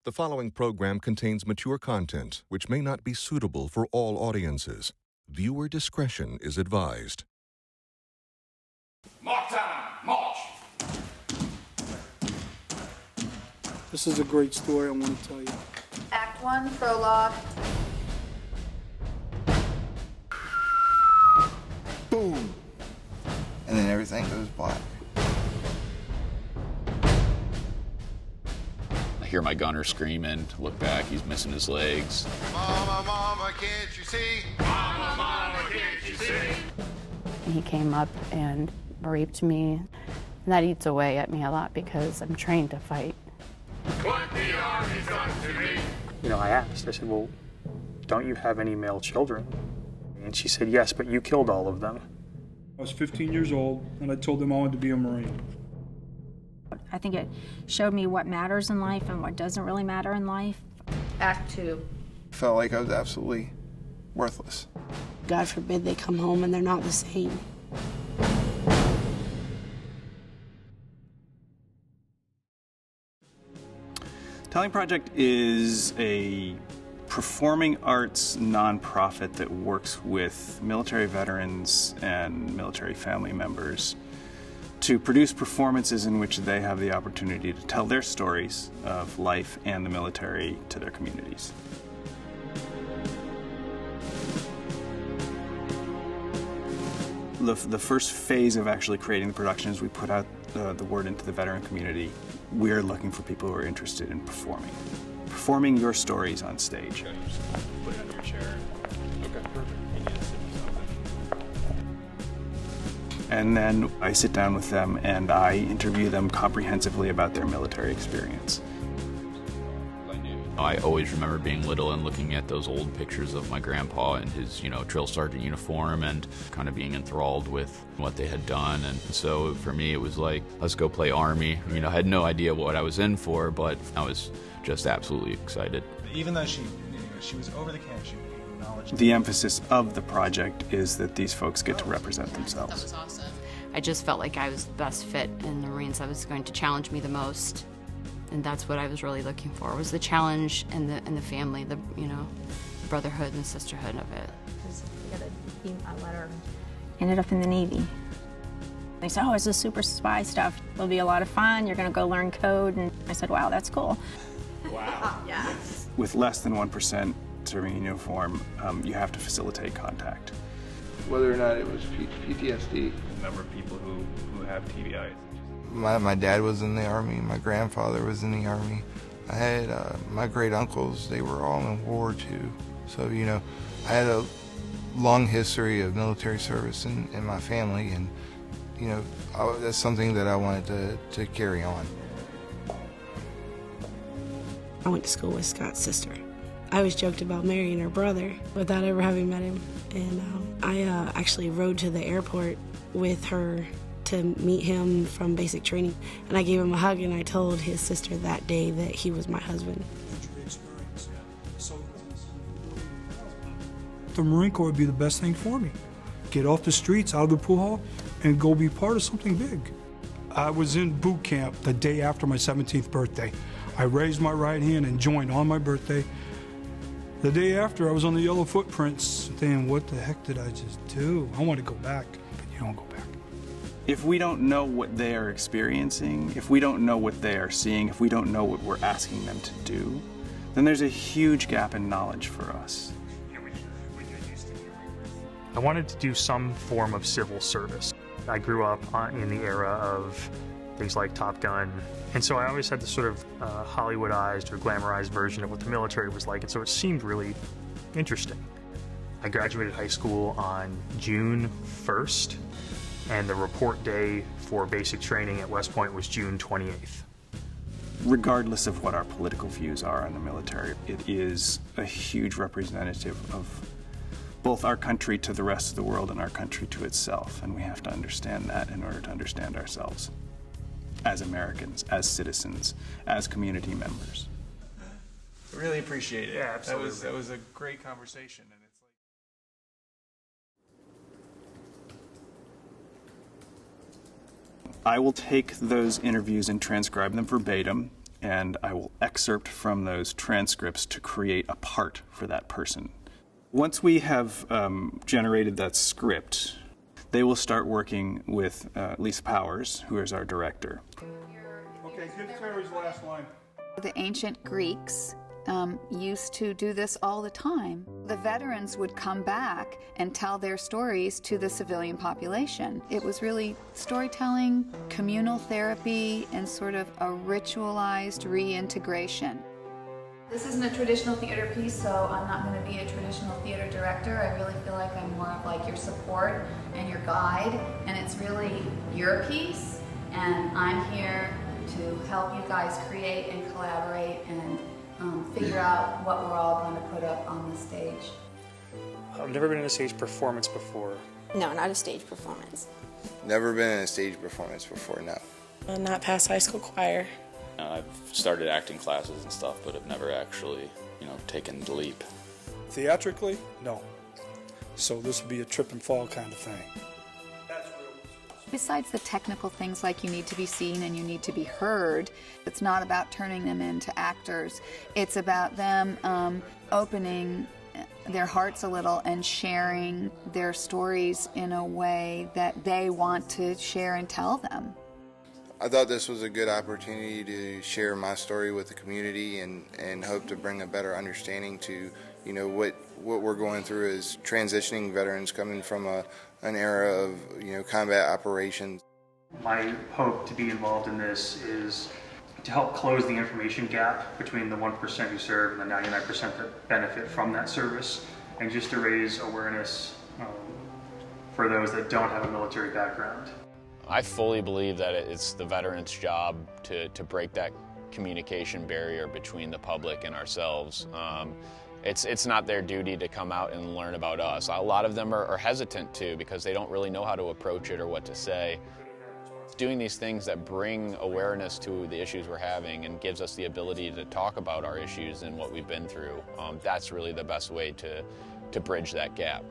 The following program contains mature content which may not be suitable for all audiences. Viewer discretion is advised. Mark time, march! This is a great story I want to tell you. Act 1, prologue. Boom! And then everything goes black. I hear my gunner screaming, look back, he's missing his legs. Mama, mama, can't you see? Mama, mama, can't you see? He came up and raped me, and that eats away at me a lot because I'm trained to fight. What the Army's done to me. You know, I asked, I said, well, don't you have any male children? And she said, yes, but you killed all of them. I was 15 years old, and I told them I wanted to be a Marine. I think it showed me what matters in life and what doesn't really matter in life. Act 2. I felt like I was absolutely worthless. God forbid they come home and they're not the same. Talent Project is a performing arts nonprofit that works with military veterans and military family members to produce performances in which they have the opportunity to tell their stories of life and the military to their communities. The first phase of actually creating the production is we put out the word into the veteran community. We're looking for people who are interested in performing your stories on stage. Okay, just put it under your chair. Okay, perfect. And then I sit down with them and I interview them comprehensively about their military experience. I always remember being little and looking at those old pictures of my grandpa in his, drill sergeant uniform and kind of being enthralled with what they had done. And so for me, it was like, let's go play Army. I had no idea what I was in for, but I was just absolutely excited. Even though she was over the camp, she acknowledged. The emphasis of the project is that these folks get to represent themselves. That was awesome. I just felt like I was the best fit in the Marines. I was going to challenge me the most. And that's what I was really looking for, was the challenge and the family, the brotherhood and sisterhood of it. I got a letter. Ended up in the Navy. They said, oh, it's a super spy stuff. It'll be a lot of fun. You're going to go learn code. And I said, wow, that's cool. Wow. Yeah. With less than 1% serving in uniform, you have to facilitate contact. Whether or not it was PTSD. The number of people who have TBIs. My dad was in the Army, my grandfather was in the Army. I had my great uncles, they were all in World War II. So, I had a long history of military service in my family, and, that's something that I wanted to carry on. I went to school with Scott's sister. I always joked about marrying her brother without ever having met him. And I actually rode to the airport with her to meet him from basic training. And I gave him a hug and I told his sister that day that he was my husband. The Marine Corps would be the best thing for me. Get off the streets, out of the pool hall, and go be part of something big. I was in boot camp the day after my 17th birthday. I raised my right hand and joined on my birthday. The day after, I was on the yellow footprints, thinking, what the heck did I just do? I want to go back, but you don't go back. If we don't know what they are experiencing, if we don't know what they are seeing, if we don't know what we're asking them to do, then there's a huge gap in knowledge for us. I wanted to do some form of civil service. I grew up in the era of things like Top Gun, and so I always had this sort of Hollywoodized or glamorized version of what the military was like, and so it seemed really interesting. I graduated high school on June 1st, and the report day for basic training at West Point was June 28th. Regardless of what our political views are on the military, it is a huge representative of both our country to the rest of the world and our country to itself, and we have to understand that in order to understand ourselves as Americans, as citizens, as community members. Really appreciate it. Yeah, absolutely. That was a great conversation. And it's I will take those interviews and transcribe them verbatim. and I will excerpt from those transcripts to create a part for that person. Once we have generated that script, they will start working with Lisa Powers, who is our director. Okay, give Terry's last line. The ancient Greeks used to do this all the time. The veterans would come back and tell their stories to the civilian population. It was really storytelling, communal therapy, and sort of a ritualized reintegration. This isn't a traditional theater piece, so I'm not going to be a traditional theater director. I really feel like I'm more of like your support and your guide, and it's really your piece, and I'm here to help you guys create and collaborate and figure out what we're all going to put up on the stage. I've never been in a stage performance before. No, not a stage performance. Never been in a stage performance before, no. Not past high school choir. I've started acting classes and stuff, but have never actually, taken the leap. Theatrically, no. So this would be a trip and fall kind of thing. Besides the technical things like you need to be seen and you need to be heard, it's not about turning them into actors. It's about them opening their hearts a little and sharing their stories in a way that they want to share and tell them. I thought this was a good opportunity to share my story with the community and hope to bring a better understanding to, what we're going through as transitioning veterans coming from an era of, combat operations. My hope to be involved in this is to help close the information gap between the 1% who serve and the 99% that benefit from that service, and just to raise awareness for those that don't have a military background. I fully believe that it's the veterans' job to break that communication barrier between the public and ourselves. It's not their duty to come out and learn about us. A lot of them are hesitant to because they don't really know how to approach it or what to say. Doing these things that bring awareness to the issues we're having and gives us the ability to talk about our issues and what we've been through, that's really the best way to bridge that gap.